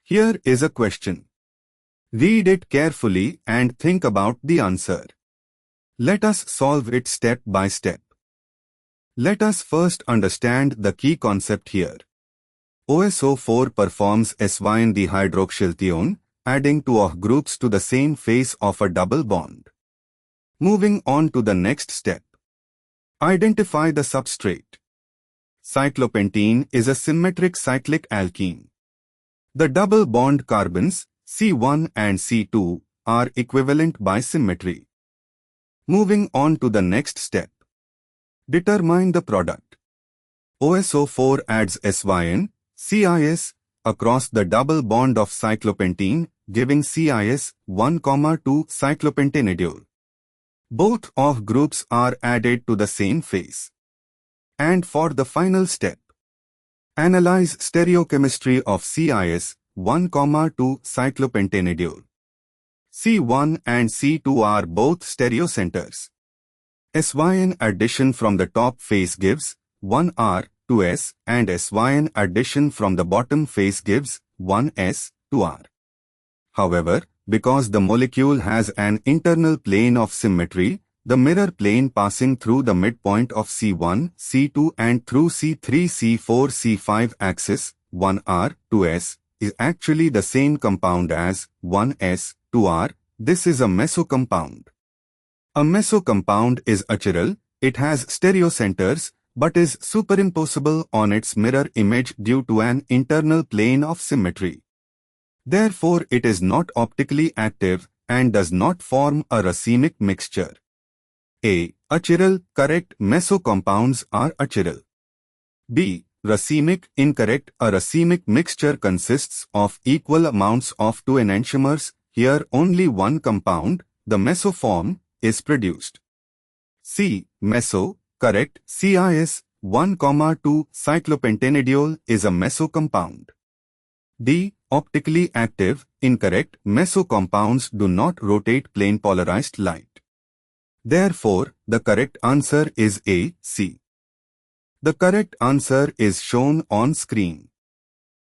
Here is a question. Read it carefully and think about the answer. Let us solve it step by step. Let us first understand the key concept here. OsO4 performs syn-dihydroxylation, adding two OH groups to the same face of a double bond. Moving on to the next step. Identify the substrate. Cyclopentene is a symmetric cyclic alkene. The double bond carbons, C1 and C2, are equivalent by symmetry. Moving on to the next step. Determine the product. OsO4 adds syn, CIS, across the double bond of cyclopentene, giving CIS 1,2 cyclopentanediol. Both OH groups are added to the same face. And for the final step, analyze stereochemistry of CIS 1,2 cyclopentanediol. C1 and C2 are both stereocenters. Syn addition from the top face gives 1R, 2S, and syn addition from the bottom face gives 1S, 2R. However, because the molecule has an internal plane of symmetry, the mirror plane passing through the midpoint of C1, C2 and through C3, C4, C5 axis, 1R, 2S, is actually the same compound as 1S, 2R. This is a mesocompound. A mesocompound is achiral, it has stereocenters, but is superimposable on its mirror image due to an internal plane of symmetry. Therefore, it is not optically active and does not form a racemic mixture. A. Achiral, correct, mesocompounds are achiral. B. Racemic, incorrect, a racemic mixture consists of equal amounts of two enantiomers. Here only one compound, the mesoform, is produced. C. Meso, correct, CIS 1,2 cyclopentanediol is a mesocompound. D. Optically active, incorrect, mesocompounds do not rotate plane polarized light. Therefore, the correct answer is A, C. The correct answer is shown on screen.